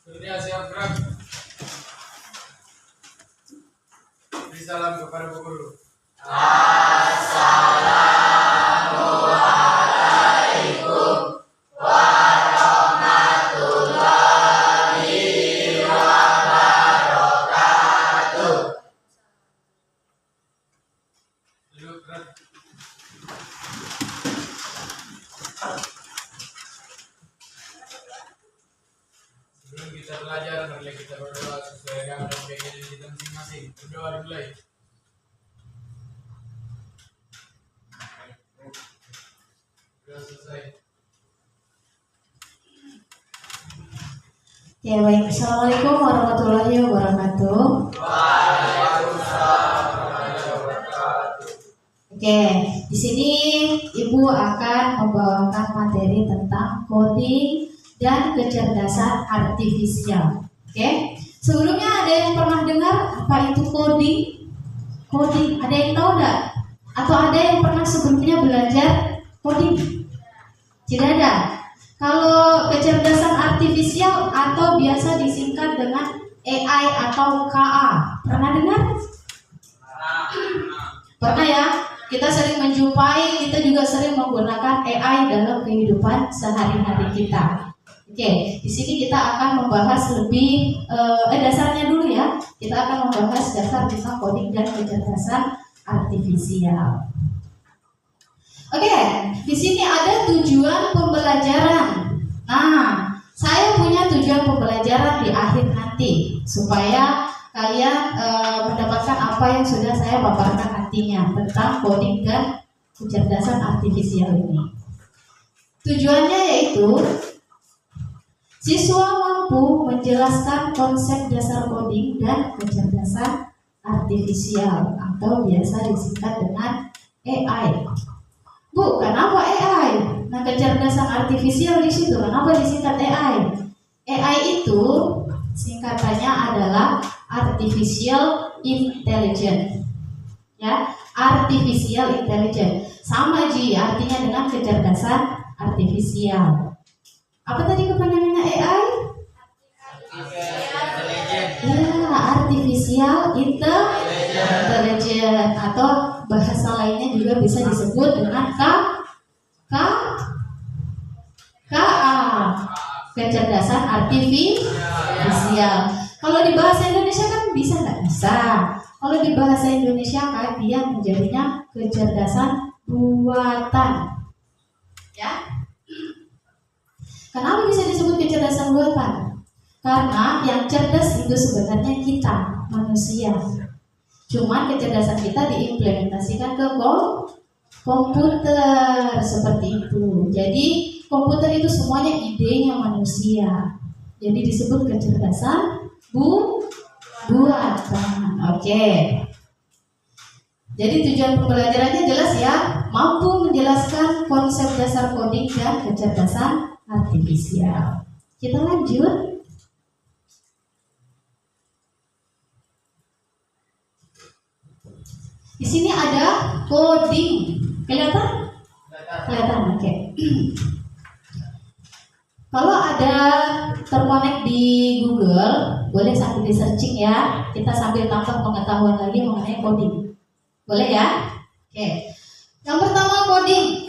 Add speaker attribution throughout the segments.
Speaker 1: Dunia siap gerak. Beri salam kepada Bu Guru. Duduk gerak. Sebelum kita belajar, marilah kita berdoa sesuai agama dan keyakinan kita masing-masing. Berdoa dimulai. Sudah selesai.
Speaker 2: Ya baik, Assalamualaikum warahmatullahi wabarakatuh. Oke, di sini Ibu akan membawakan materi tentang coding dan kecerdasan artifisial. Oke, sebelumnya ada yang pernah dengar apa itu coding? Coding, ada yang tahu enggak? Atau ada yang pernah sebelumnya belajar coding? Tidak ada. Kalau kecerdasan artifisial atau biasa disingkat dengan AI atau KA, pernah dengar? Pernah ya? Kita sering menjumpai, kita juga sering menggunakan AI dalam kehidupan sehari-hari kita. Oke, di sini kita akan membahas lebih dasarnya dulu ya. Kita akan membahas dasar tentang coding dan kecerdasan artifisial. Oke, di sini ada tujuan pembelajaran. Nah, saya punya tujuan pembelajaran di akhir nanti supaya kalian mendapatkan apa yang sudah saya paparkan nantinya tentang coding dan kecerdasan artifisial ini. Tujuannya yaitu siswa mampu menjelaskan konsep dasar coding dan kecerdasan artifisial atau biasa disingkat dengan AI. Bu, kenapa AI? Nah, kecerdasan artifisial di situ, kenapa disingkat AI? AI itu singkatannya adalah artificial intelligence. Ya, artificial intelligence. Sama Ji, artinya dengan kecerdasan artifisial. Apa tadi kepanjangannya AI? Ya, artificial intelligence atau bahasa lainnya juga bisa disebut dengan KA, kecerdasan artifisial. Kalau di bahasa Indonesia kan bisa nggak bisa. Kalau di bahasa Indonesia kan dia menjadinya kecerdasan buatan. Ya. Kenapa bisa disebut kecerdasan buatan? Karena yang cerdas itu sebenarnya kita, manusia. Cuman kecerdasan kita diimplementasikan ke komputer seperti itu. Jadi komputer itu semuanya idenya manusia. Jadi disebut kecerdasan buatan. Oke. Jadi tujuan pembelajarannya jelas ya, mampu menjelaskan konsep dasar coding dan kecerdasan artifisial. Kita lanjut. Di sini ada coding. Kelihatan? Kelihatan, oke. Kalau ada terkonek di Google, boleh sambil di searching ya. Kita sambil tambah pengetahuan lagi mengenai coding. Boleh ya? Oke. Yang pertama coding.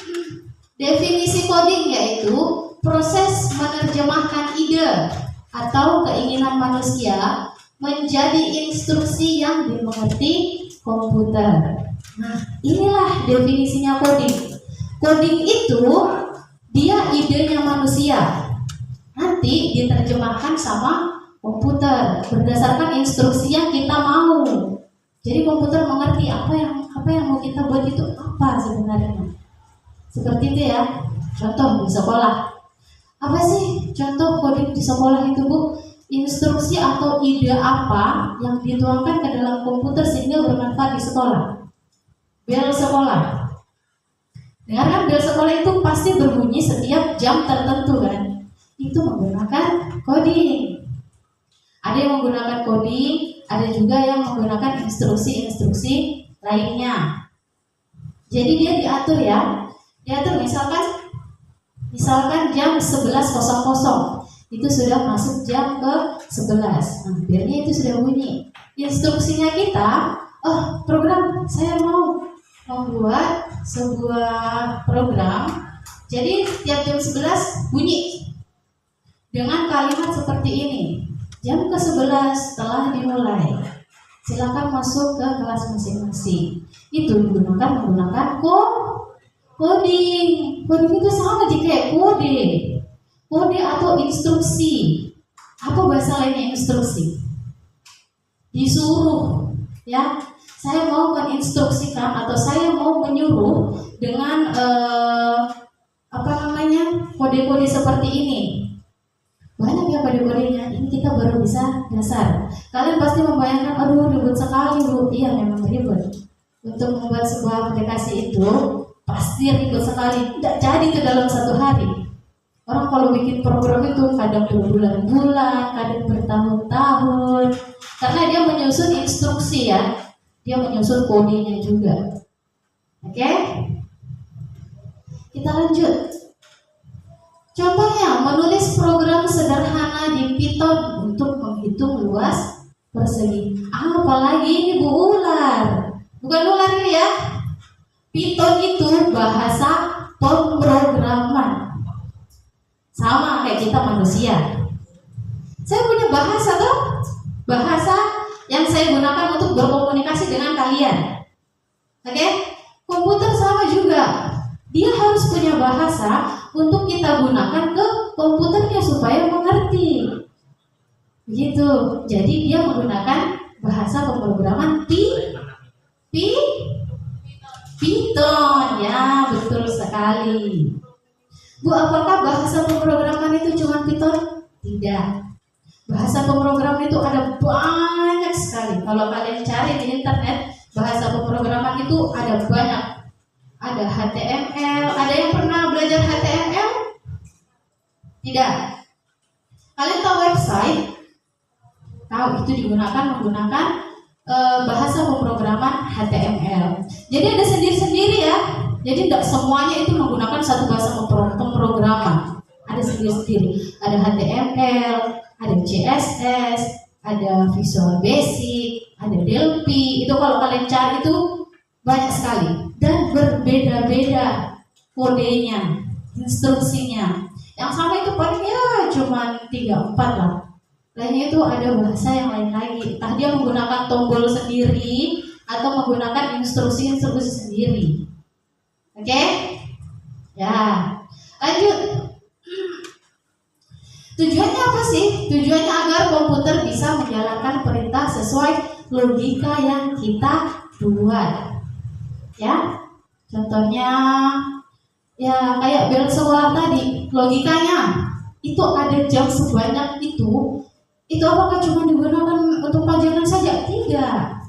Speaker 2: Definisi coding yaitu proses menerjemahkan ide atau keinginan manusia menjadi instruksi yang dimengerti komputer. Nah, inilah definisinya coding. Coding itu dia idenya manusia. Nanti diterjemahkan sama komputer berdasarkan instruksi yang kita mau. Jadi komputer mengerti apa yang mau kita buat itu apa sebenarnya. Seperti itu ya. Contoh di sekolah. Apa sih contoh coding di sekolah itu, Bu? Instruksi atau ide apa yang dituangkan ke dalam komputer sehingga bermanfaat di sekolah? Bel sekolah. Dengarkan, bel sekolah itu pasti berbunyi setiap jam tertentu kan? Itu menggunakan coding. Ada yang menggunakan coding, ada juga yang menggunakan instruksi-instruksi lainnya. Jadi dia diatur ya. Diatur misalkan jam 11.00. Itu sudah masuk jam ke-11. Hampirnya itu sudah bunyi. Instruksinya kita, program saya mau membuat sebuah program. Jadi tiap jam 11 bunyi dengan kalimat seperti ini. Jam ke-11 telah dimulai. Silakan masuk ke kelas masing-masing. Itu menggunakan coding. Coding itu sama aja kayak kode. Kode atau instruksi. Apa bahasa lainnya instruksi? Disuruh, ya. Saya mau menginstruksikan atau saya mau menyuruh dengan kode-kode seperti ini. Banyak ya kode-kodenya. Ini kita baru bisa dasar. Kalian pasti membayangkan, aduh ribet sekali Bu. Iya memang ribet. Untuk membuat sebuah aplikasi itu pasti ribet sekali. Tidak jadi itu dalam satu hari. Orang kalau bikin program itu kadang berbulan-bulan, kadang bertahun-tahun, karena dia menyusun instruksi ya, dia menyusun kodenya juga. Oke? Kita lanjut. Contohnya, menulis program sederhana di Python untuk menghitung luas persegi. Apalagi ini Bu, ular. Bukan ular ini ya. Python itu bahasa pemrograman. Sama kayak kita manusia. Saya punya bahasa tuh, bahasa yang saya gunakan untuk berkomunikasi dengan kalian. Oke? Komputer sama juga. Dia harus punya bahasa untuk kita gunakan ke komputernya supaya mengerti. Begitu. Jadi dia menggunakan bahasa pemrograman Python. Ya, betul sekali. Bu, apakah bahasa pemrograman itu cuma Python? Tidak. Bahasa pemrograman itu ada banyak sekali. Kalau kalian cari di internet, bahasa pemrograman itu ada banyak. Ada HTML. Ada yang pernah belajar HTML? Tidak. Kalian tahu website? Tahu, itu menggunakan bahasa pemrograman HTML. Jadi ada sendiri-sendiri ya. Jadi tidak semuanya itu menggunakan satu bahasa pemrograman. Ada sendiri-sendiri. Ada HTML, ada CSS, ada Visual Basic, ada Delphi. Itu kalau kalian cari itu banyak sekali dan berbeda-beda kodenya, instruksinya. Yang sama itu paling ya cuma 3-4 lah. Lainnya itu ada bahasa yang lain lagi. Entah dia menggunakan tombol sendiri atau menggunakan instruksi-instruksi sendiri. Oke? Ya. Lanjut. Tujuannya apa sih? Tujuannya agar komputer bisa menjalankan perintah sesuai logika yang kita buat. Ya. Contohnya ya kayak bel sekolah tadi, logikanya itu ada jam sebanyak itu. Itu apakah cuma digunakan untuk pelajaran saja? Tidak.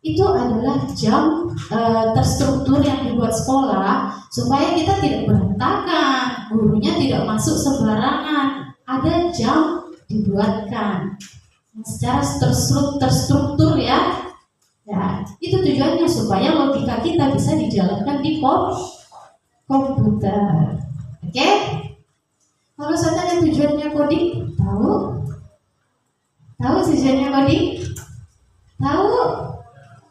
Speaker 2: Itu adalah jam terstruktur yang dibuat sekolah supaya kita tidak berantakan, gurunya tidak masuk sembarangan. Ada jam dibuatkan secara terstruktur ya. Ya, itu tujuannya supaya logika kita bisa dijalankan di komputer. Oke? Kalau saya tanya tujuannya coding, tahu? Tahu tujuannya coding? Tahu?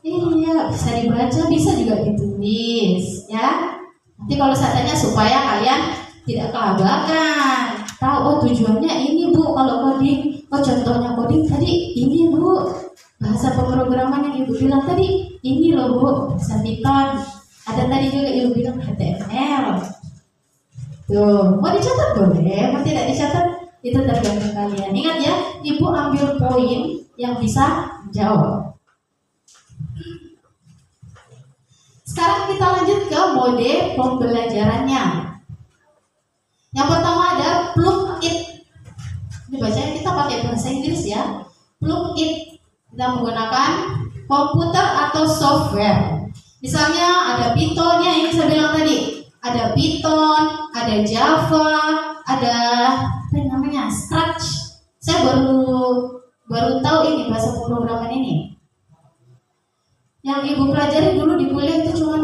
Speaker 2: Iya, bisa dibaca, bisa juga ditulis, ya. Nanti kalau saya tanya supaya kalian tidak kelabakan, tahu tujuannya ini Bu kalau coding. Contohnya coding tadi ini Bu, bahasa pemrograman yang Ibu bilang tadi ini loh Bu, bahasa Python. Ada tadi juga Ibu bilang HTML. Tuh, mau dicatat boleh, mau tidak dicatat itu tergantung kalian. Ingat ya, Ibu ambil poin yang bisa jawab. Sekarang kita lanjut ke mode pembelajarannya. Yang pertama ada plug it. Ini bacanya kita pakai bahasa Inggris ya. Plug it. Kita menggunakan komputer atau software. Misalnya ada Python ya, ini saya bilang tadi. Ada Python, ada Java, ada apa namanya? Scratch. Saya baru tahu ini bahasa pemrograman ini. Yang Ibu pelajari dulu di kuliah itu cuma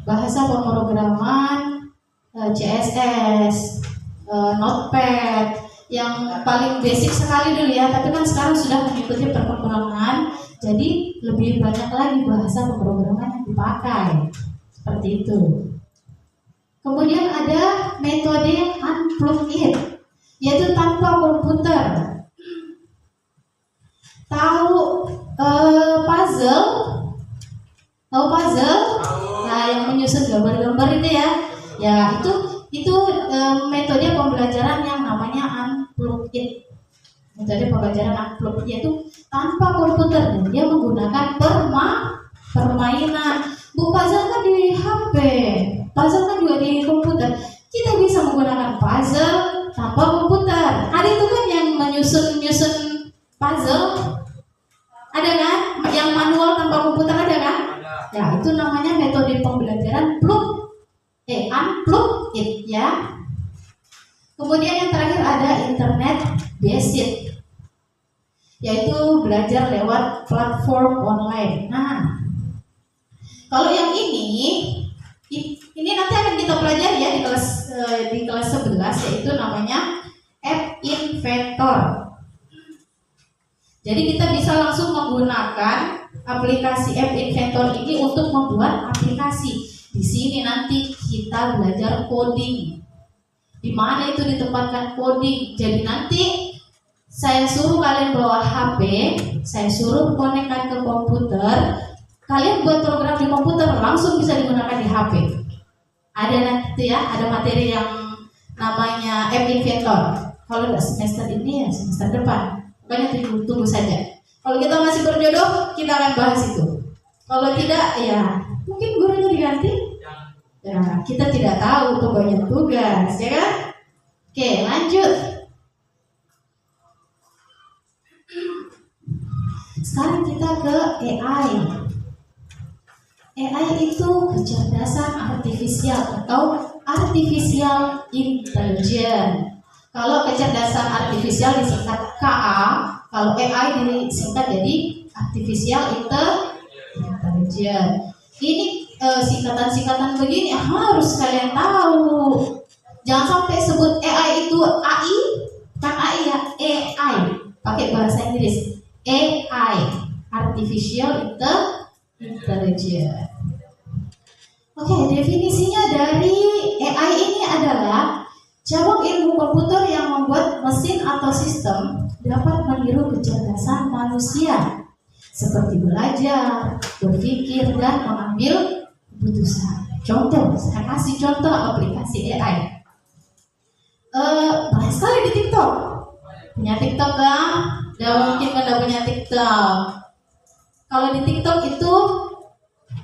Speaker 2: bahasa pemrograman CSS, Notepad. yang paling basic sekali dulu ya, tapi kan sekarang sudah mengikuti perkembangan, jadi lebih banyak lagi bahasa pemrograman yang dipakai seperti itu. Kemudian ada metode unplug it, yaitu tanpa komputer. Tahu puzzle? Tahu puzzle? Nah, yang menyusun gambar-gambar itu ya. Ya, itu metode pembelajaran yang namanya unplug it. Metode pembelajaran unplug it yaitu tanpa komputer, dan dia menggunakan permainan. Bu, puzzle kan di HP, puzzle kan juga di komputer. Kita bisa menggunakan puzzle tanpa komputer. Ada itu kan yang menyusun puzzle, ada kan? Yang manual tanpa komputer ada kan? Ya, itu namanya metode pembelajaran unplug it ya. Kemudian yang terakhir ada internet based, yaitu belajar lewat platform online. Nah, kalau yang ini nanti akan kita pelajari ya di kelas 11, yaitu namanya App Inventor. Jadi kita bisa langsung menggunakan aplikasi App Inventor ini untuk membuat aplikasi. Di sini nanti kita belajar coding. Di mana itu ditempatkan coding. Jadi nanti saya suruh kalian bawa HP, saya suruh konekkan ke komputer, kalian buat program di komputer langsung bisa digunakan di HP. Ada nanti ya, ada materi yang namanya App Inventor. Kalau nggak semester ini ya semester depan. Pokoknya tunggu saja. Kalau kita masih berjodoh, kita akan bahas itu. Kalau tidak, ya mungkin gurunya diganti. Ya, kita tidak tahu, kebanyakan tugas, ya kan? Oke, lanjut. Sekarang kita ke AI. AI itu kecerdasan artifisial atau artificial intelligence. Kalau kecerdasan artifisial disingkat KA, kalau AI disingkat jadi artificial intelligence. Ini singkatan-singkatan begini harus kalian tahu. Jangan sampai sebut AI itu AI, kan AI ya, AI. Pakai bahasa Inggris. AI, artificial intelligence. Oke, definisinya dari AI ini adalah cabang ilmu komputer yang membuat mesin atau sistem dapat meniru kecerdasan manusia, seperti belajar, berpikir, dan mengambil keputusan. Contoh, saya kasih contoh aplikasi AI. Banyak sekali di TikTok. Punya TikTok kan? Gak mungkin pada punya TikTok. Kalau di TikTok itu,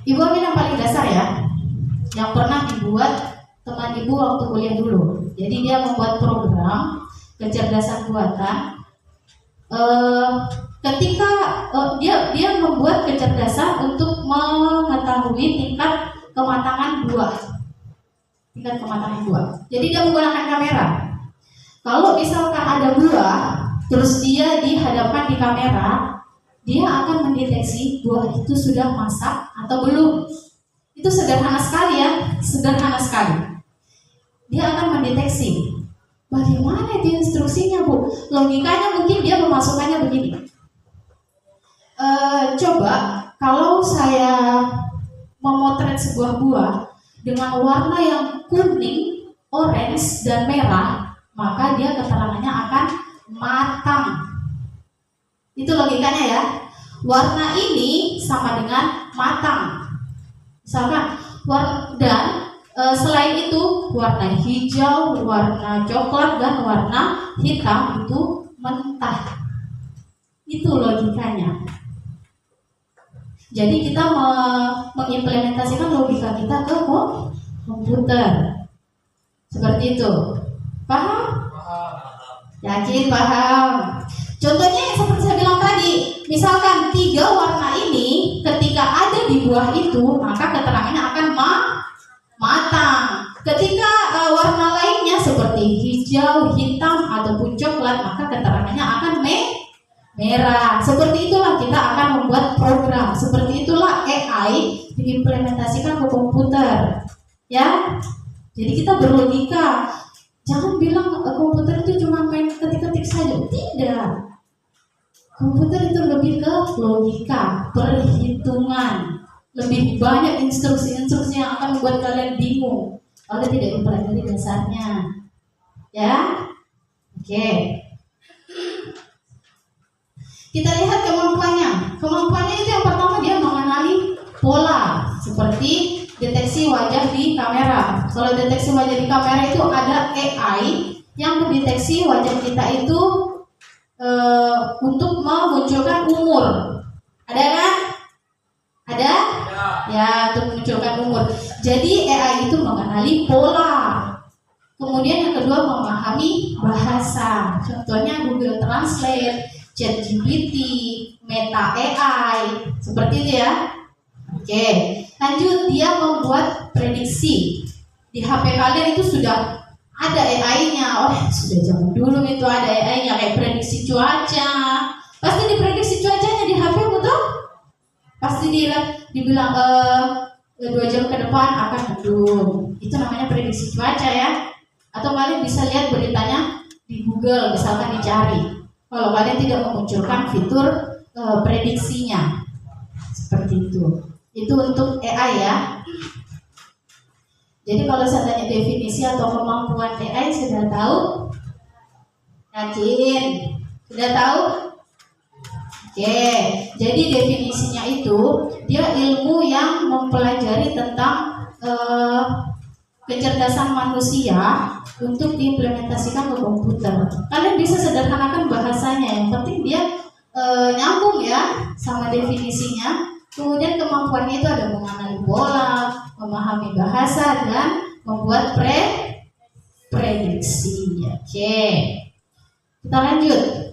Speaker 2: ibu ambil yang paling dasar ya, yang pernah dibuat teman ibu waktu kuliah dulu. Jadi dia membuat program kecerdasan buatan. Ketika dia membuat kecerdasan untuk mengetahui tingkat kematangan buah. Jadi dia menggunakan kamera. Kalau misalkan ada buah, terus dia dihadapkan di kamera, dia akan mendeteksi buah itu sudah masak atau belum. Itu sederhana sekali ya, sederhana sekali. Dia akan mendeteksi. Bagaimana itu instruksinya, Bu? Logikanya mungkin dia memasukkannya begini. Coba kalau saya memotret sebuah buah dengan warna yang kuning, orange, dan merah, maka dia keterangannya akan matang. Itu logikanya ya. Warna ini sama dengan matang. Misalkan selain itu warna hijau, warna coklat, dan warna hitam itu mentah. Itu logikanya. Jadi kita mengimplementasikan logika kita ke komputer. Seperti itu. Paham? Yakin paham? Contohnya yang seperti saya bilang tadi, misalkan 3 warna ini ketika ada di buah itu, maka keterangannya akan matang. Ketika warna lainnya seperti hijau, hitam, ataupun coklat, maka keterangannya akan merah. Seperti itulah kita akan membuat program. Seperti itulah AI diimplementasikan ke komputer. Ya. Jadi kita berlogika. Jangan bilang komputer itu cuma main ketik-ketik saja. Tidak. Komputer itu lebih ke logika, perhitungan, lebih banyak instruksi-instruksi yang akan membuat kalian bingung kalau tidak dipelajari dasarnya. Ya, oke. Kita lihat kemampuannya. Kemampuannya itu yang pertama dia mengenali pola, seperti deteksi wajah di kamera. Kalau deteksi wajah di kamera itu ada AI yang mendeteksi wajah kita itu untuk memunculkan umur. Ada kan? Ada? Ya, untuk memunculkan umur. Jadi AI itu mengenali pola. Kemudian yang kedua memahami bahasa. Contohnya Google Translate, ChatGPT, Meta AI, seperti itu ya. Oke, lanjut dia membuat prediksi. Di HP kalian itu sudah ada AI-nya. Oh, sudah zaman dulu itu ada AI-nya kayak prediksi cuaca. Pasti diprediksi cuacanya di HP betul? Pasti dibilang 2 jam ke depan akan mendung. Itu namanya prediksi cuaca ya. Atau kalian bisa lihat beritanya di Google, misalkan dicari. Kalau kalian tidak memunculkan fitur prediksinya, seperti itu. Itu untuk AI ya. Jadi kalau saya tanya definisi atau kemampuan AI sudah tahu? Yakin? Sudah tahu? Oke. Jadi definisinya itu dia ilmu yang mempelajari tentang kecerdasan manusia untuk diimplementasikan ke komputer. Kalian bisa sederhanakan bahasanya, yang penting dia nyambung ya sama definisinya. Kemudian kemampuannya itu ada mengenali pola, memahami bahasa, dan membuat prediksi. Oke, kita lanjut.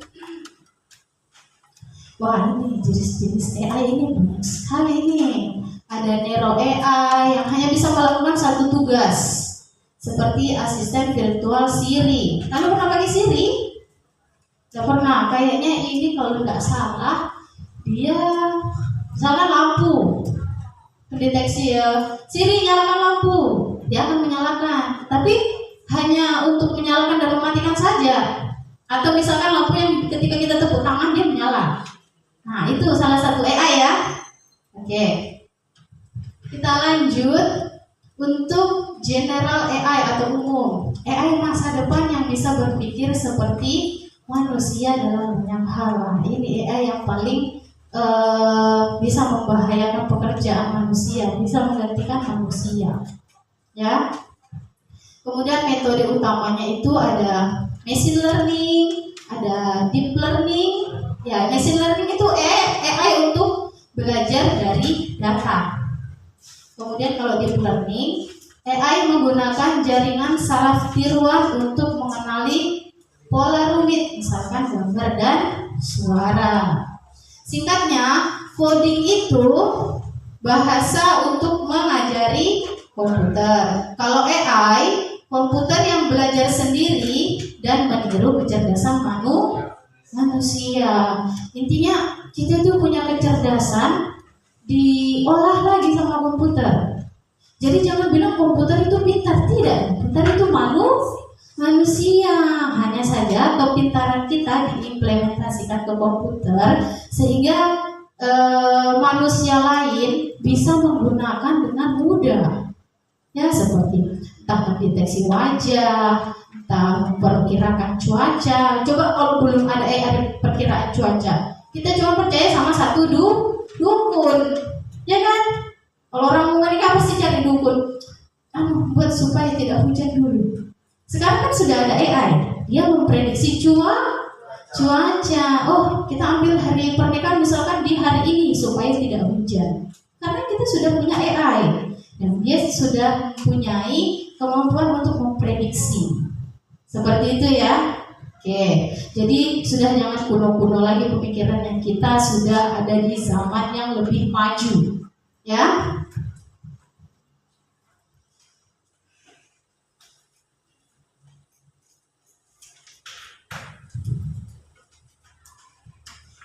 Speaker 2: Wah, ini jenis-jenis AI ini banyak sekali ini. Ada Nero AI yang hanya bisa melakukan satu tugas, seperti asisten virtual Siri. Kalian pernah pakai Siri? Gak pernah. Kayaknya ini kalau nggak salah dia misalkan lampu, mendeteksi Siri nyalakan lampu, dia akan menyalakan. Tapi hanya untuk menyalakan dan mematikan saja. Atau misalkan lampu yang ketika kita tepuk tangan dia menyala. Nah, itu salah satu AI ya. Oke. Kita lanjut untuk general AI atau umum. AI masa depan yang bisa berpikir seperti manusia dalam banyak hal. Nah, ini AI yang paling bisa membahayakan pekerjaan manusia, bisa menggantikan manusia. Ya. Kemudian metode utamanya itu ada machine learning, ada deep learning. Ya, machine learning itu AI untuk belajar dari data. Kemudian kalau deep learning, AI menggunakan jaringan saraf tiruan untuk mengenali pola rumit, misalkan gambar dan suara. Singkatnya, coding itu bahasa untuk mengajari komputer. Kalau AI, komputer yang belajar sendiri dan meniru kecerdasan manusia. Intinya kita tuh punya kecerdasan diolah lagi sama komputer. Jadi jangan bilang komputer itu pintar, tidak. Pintar itu manusia. Hanya saja kepintaran kita diimplementasikan ke komputer sehingga manusia lain bisa menggunakan dengan mudah. Ya, seperti entah mendeteksi wajah, entah memperkirakan cuaca. Coba kalau belum ada AI perkiraan cuaca, kita cuma percaya sama satu dukun, ya kan? Kalau orang mau menikah pasti cari dukun, buat supaya tidak hujan dulu. Sekarang kan sudah ada AI, dia memprediksi cuaca. Oh, kita ambil hari pernikahan misalkan di hari ini supaya tidak hujan. Karena kita sudah punya AI dan dia sudah mempunyai kemampuan untuk memprediksi. Seperti itu ya. Oke, jadi sudah jangan kuno-kuno lagi pemikiran yang kita sudah ada di zaman yang lebih maju. Ya.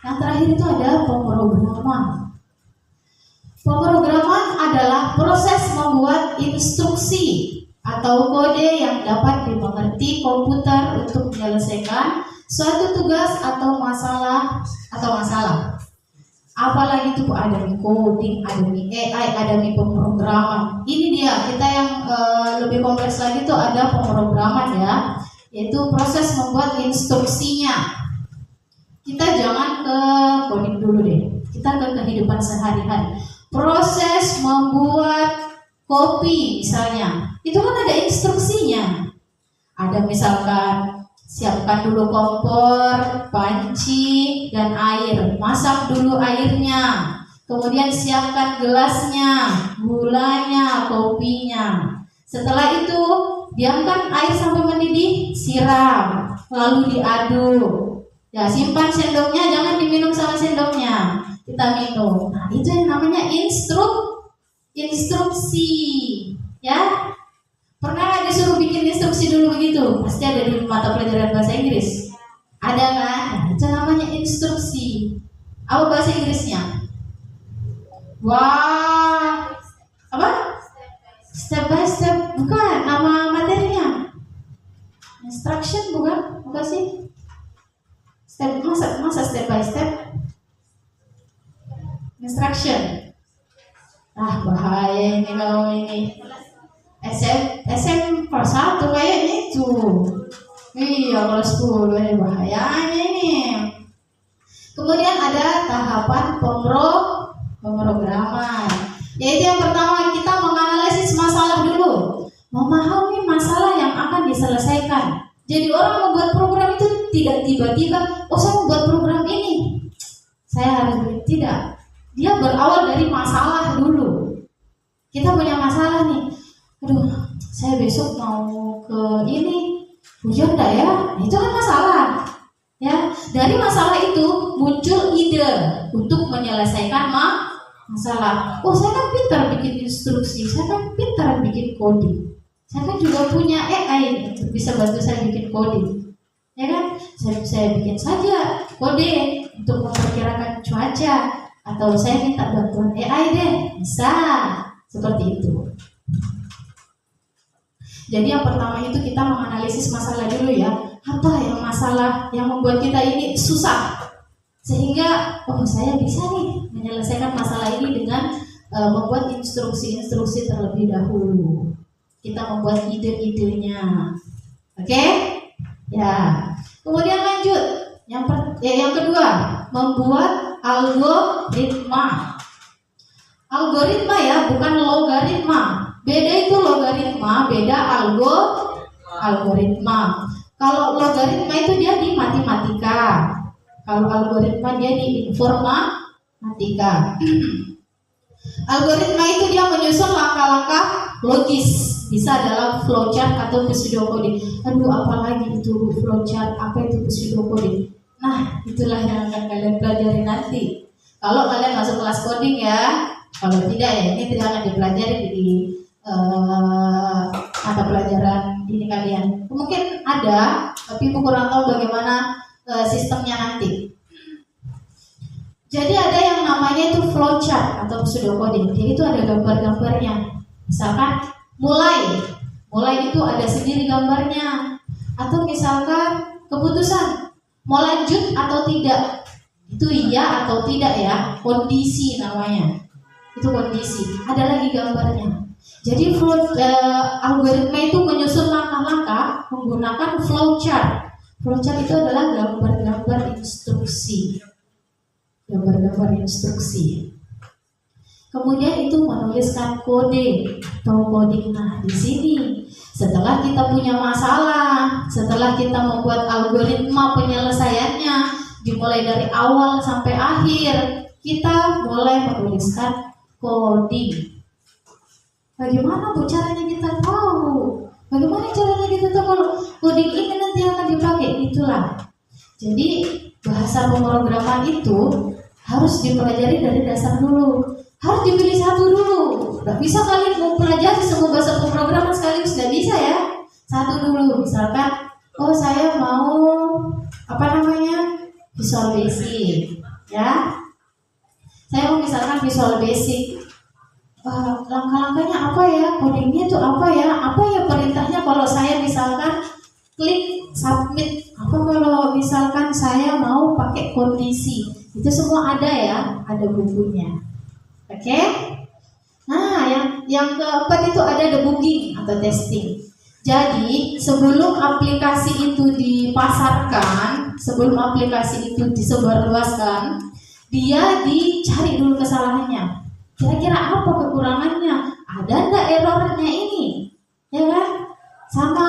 Speaker 2: Yang terakhir itu ada pemrograman. Pemrograman adalah proses membuat instruksi atau kode yang dapat dimengerti komputer untuk menyelesaikan suatu tugas atau masalah. Apalagi itu ada coding, ada AI, ada pemrograman. Ini dia kita yang lebih kompleks lagi itu ada pemrograman ya, yaitu proses membuat instruksinya. Kita jangan ke coding dulu deh, kita ke kehidupan sehari-hari. Proses membuat kopi misalnya, itu kan ada instruksinya. Ada misalkan siapkan dulu kompor, panci, dan air. Masak dulu airnya. Kemudian siapkan gelasnya, gulanya, kopinya. Setelah itu diamkan air sampai mendidih, siram, lalu diaduk. Ya, simpan sendoknya, jangan diminum sama sendoknya. Kita minum. Nah, itu yang namanya instruksi. Ya. Pernah disuruh bikin instruksi dulu begitu? Pasti ada di mata pelajaran bahasa Inggris. Ada kan? Nah, itu namanya instruksi. Apa bahasa Inggrisnya? Wah, apa? Step by step, bukan nama materinya. Instruction bukan? Apa sih? Step masa step by step? Instruction. Ah, bahaya ini kalau ini. SM kelas 1 kayaknya itu. Iya, kelas 10 ini bahayanya ini. Kemudian ada tahapan pemrograman. Yaitu yang pertama kita menganalisis masalah dulu. Memahami masalah yang akan diselesaikan. Jadi orang membuat program itu tidak tiba-tiba, oh saya membuat program ini, saya harus tidak. Dia berawal dari masalah dulu. Kita punya masalah nih. Aduh, saya besok mau ke ini, hujan enggak ya? Itu kan masalah. Ya, dari masalah itu muncul ide untuk menyelesaikan masalah. Oh, saya kan pintar bikin instruksi, saya kan pintar bikin coding. Saya kan juga punya AI untuk bisa bantu saya bikin coding. Ya kan? Saya bikin saja kode untuk memperkirakan cuaca, atau saya minta bantuan AI deh. Bisa. Seperti itu. Jadi yang pertama itu kita menganalisis masalah dulu ya. Apa yang masalah yang membuat kita ini susah, sehingga oh saya bisa nih menyelesaikan masalah ini dengan membuat instruksi-instruksi terlebih dahulu. Kita membuat ide-idenya. Oke? Ya. Kemudian lanjut. Yang kedua, membuat algoritma. Algoritma ya, bukan logaritma. Beda itu logaritma, beda algoritma. Kalau logaritma itu dia di matematika. Kalau algoritma dia di informatika. Algoritma itu dia menyusun langkah-langkah logis, bisa dalam flowchart atau pseudocoding. Aduh, apalagi itu flowchart, apa itu pseudocoding? Nah, itulah yang akan kalian pelajari nanti. Kalau kalian masuk kelas coding ya, kalau tidak ya ini tidak akan dipelajari di mata pelajaran ini kalian. Mungkin ada, tapi aku kurang tahu bagaimana sistemnya nanti. Jadi ada yang namanya itu flowchart atau pseudocoding. Jadi itu ada gambar-gambarnya. Misalkan mulai itu ada sendiri gambarnya. Atau misalkan keputusan mau lanjut atau tidak. Itu iya atau tidak ya. Kondisi namanya. Itu kondisi. Ada lagi gambarnya. Jadi algoritma itu menyusun langkah-langkah menggunakan flowchart. Flowchart itu adalah gambar-gambar instruksi. Gambar-gambar instruksi. Kemudian itu menuliskan kode atau coding. Nah, di sini setelah kita punya masalah, setelah kita membuat algoritma penyelesaiannya, dimulai dari awal sampai akhir, kita mulai menuliskan coding. Bagaimana Bu caranya kita tahu? Bagaimana caranya kita tahu kalau coding ini nanti akan dipakai? Itulah. Jadi bahasa pemrograman itu harus dipelajari dari dasar dulu. Harus dipilih satu dulu. Gak bisa kalian mau pelajari semua bahasa pemrograman sekaligus, gak bisa ya. Satu dulu. Misalkan, oh saya mau Visual Basic, ya. Saya mau misalkan Visual Basic. langkah-langkahnya apa ya, codingnya itu apa ya perintahnya kalau saya misalkan klik submit, apa kalau misalkan saya mau pakai kondisi, itu semua ada ya, ada bukunya. Oke? Nah, yang keempat itu ada debugging atau testing. Jadi sebelum aplikasi itu dipasarkan, sebelum aplikasi itu disebarluaskan, dia dicari dulu kesalahannya. Kira-kira apa kekurangannya? Ada enggak errornya ini? Ya kan? Sama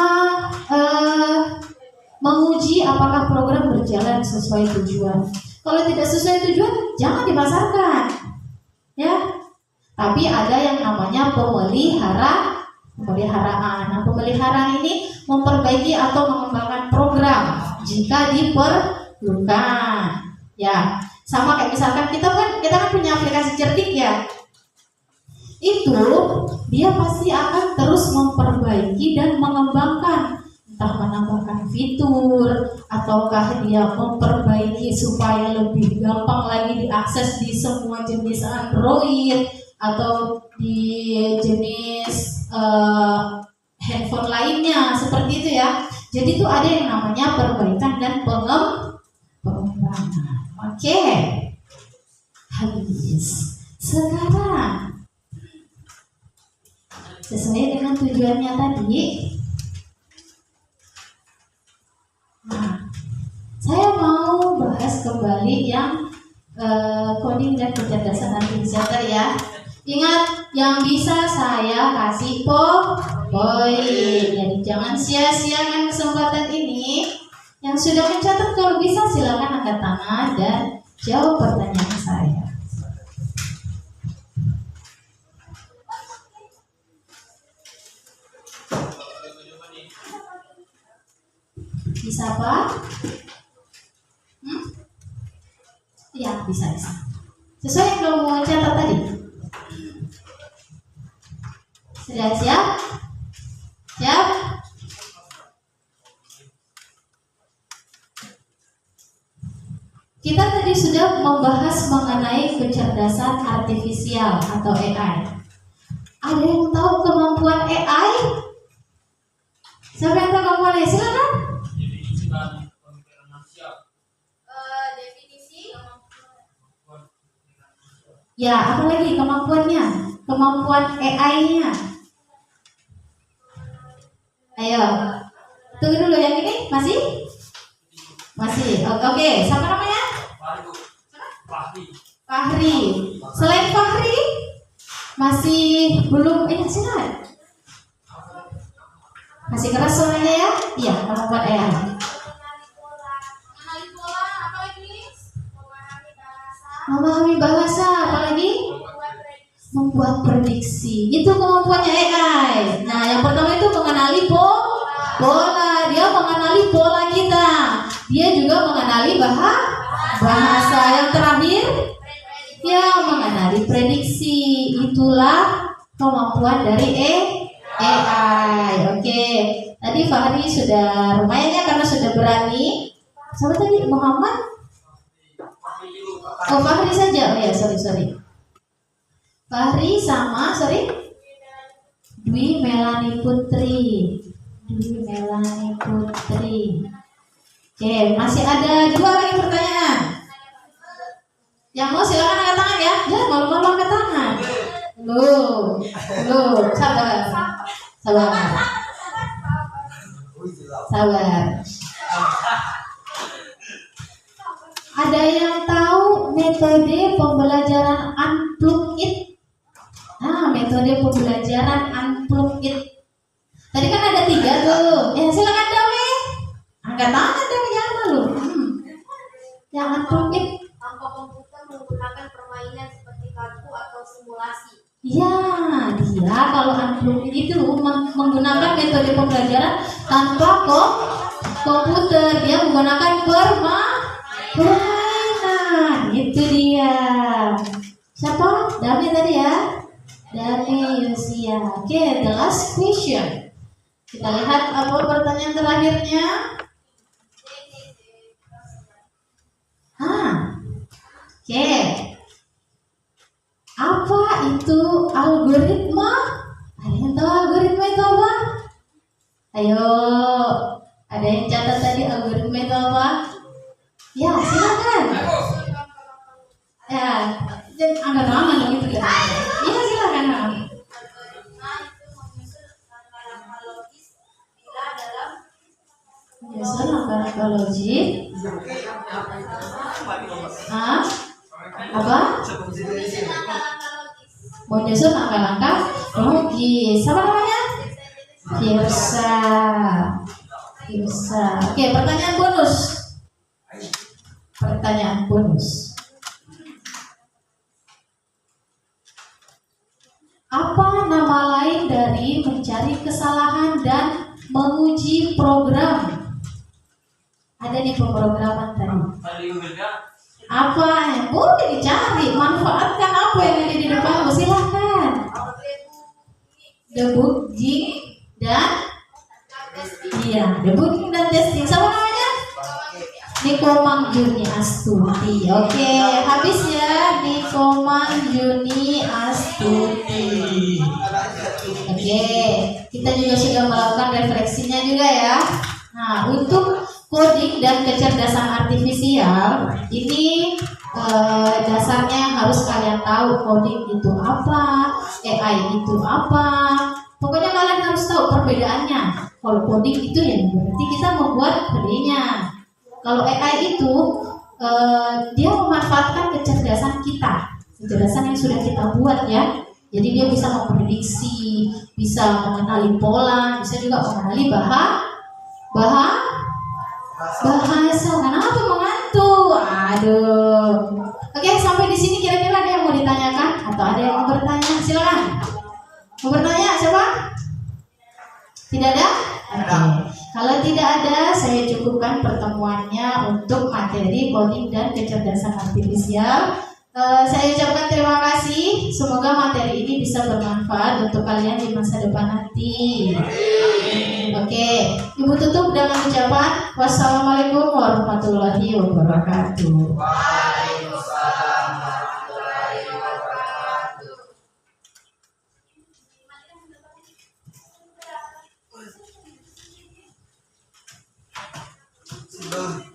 Speaker 2: menguji apakah program berjalan sesuai tujuan. Kalau tidak sesuai tujuan, jangan dipasarkan. Ya. Tapi ada yang namanya pemeliharaan. Nah, pemeliharaan ini memperbaiki atau mengembangkan program jika diperlukan. Ya, sama kayak misalkan kita kan punya aplikasi cerdik ya. Itu dia pasti akan terus memperbaiki dan mengembangkan, entah menambahkan fitur ataukah dia memperbaiki supaya lebih gampang lagi diakses di semua jenis Android atau di jenis handphone lainnya, seperti itu ya. Jadi itu ada yang namanya perbaikan dan pengembangan. Oke, habis. Sekarang sesuai dengan tujuannya tadi, nah, saya mau bahas kembali yang coding dan kecerdasan artifisial ya. Ingat, yang bisa saya kasih poin. Jadi jangan sia-siakan kesempatan ini. Yang sudah mencatat kalau bisa silakan angkat tangan dan jawab pertanyaan saya. Bisa Pak? Iya, bisa. Sesuai yang kamu catat tadi. Sudah siap? Siap? Kita tadi sudah membahas mengenai kecerdasan artifisial atau AI. Ada yang tahu kemampuan AI? Siapa yang tahu kemampuan AI? Silakan.
Speaker 1: Definisi pemikiran manusia.
Speaker 2: Definisi? Ya, apalagi kemampuannya? Kemampuan AI-nya. Ayo, tunggu dulu yang ini masih? Masih. Oke. Siapa namanya? Fahri. Selain Fahri, masih belum silakan. Masih keras suaranya ya? Iya, kemampuan AI. Mengenali pola, apa lagi? Memahami bahasa, apa lagi? Membuat prediksi. Itu kemampuannya AI. Nah, yang pertama itu mengenali pola. Dia mengenali pola kita. Dia juga mengenali bahasa. Yang terakhir, dia mengenali prediksi. Itulah kemampuan dari AI. Oke. Tadi Fahri sudah lumayan ya karena sudah berani. Siapa tadi? Muhammad? Oh, Fahri saja. Oh ya, sorry. Fahri sama, Dwi Melani Putri. Oke, masih ada 2 lagi pertanyaan. Yang mau silakan angkat tangan ya. Ya, malu-malu angkat tangan. Loh, sabar. Ada yang tahu metode pembelajaran Unplugged? Nah, metode pembelajaran Unplugged. Tadi kan ada 3 tuh. Ya, silakan Dawi. Angkat tangan Dawi, jangan malu. Yang Unplugged.
Speaker 3: Tanpa komputer menggunakan permainan seperti kartu atau simulasi.
Speaker 2: Ya, dia kalau Unplugged itu menggunakan metode pembelajaran tanpa komputer. Dia menggunakan permainan. Itu dia. Siapa? Dami tadi ya? Dami Yosia. Oke, the last question. Kita lihat apa pertanyaan terakhirnya. Oke. Apa itu algoritma? psychology. Hah? Apa? Mau nyusun langkah-langkah logis. Apa namanya? Firsa. Oke, pertanyaan bonus. Pertanyaan bonus. Apa nama lain dari mencari kesalahan dan menguji program? Ada di pemrograman tadi. Apa yang boleh dicari? Manfaatkan apa yang ada di depanmu? Silahkan. Debugging dan debugging dan testing. Sama namanya? Nikomang Juni Astuti. Oke, habis ya Nikomang Juni Astuti. Oke, kita juga sudah melakukan refleksinya juga ya. Nah, untuk coding dan kecerdasan artifisial ini dasarnya harus kalian tahu coding itu apa, AI itu apa. Pokoknya kalian harus tahu perbedaannya. Kalau coding itu ya berarti kita membuat kodenya. Kalau AI itu dia memanfaatkan kecerdasan kita, kecerdasan yang sudah kita buat ya. Jadi dia bisa memprediksi, bisa mengenali pola, bisa juga mengenali bahasa. Kenapa mengantuk? Aduh. Oke, sampai di sini kira-kira ada yang mau ditanyakan atau ada yang mau bertanya? Silakan. Mau bertanya siapa? Tidak ada? Oke. Kalau tidak ada, saya cukupkan pertemuannya untuk materi coding dan kecerdasan artifisial. Saya ucapkan terima kasih. Semoga materi ini bisa bermanfaat untuk kalian di masa depan nanti. Oke, Ibu tutup dengan ucapan wassalamualaikum warahmatullahi wabarakatuh.
Speaker 1: Waalaikumsalam warahmatullahi wabarakatuh.
Speaker 4: Sudah.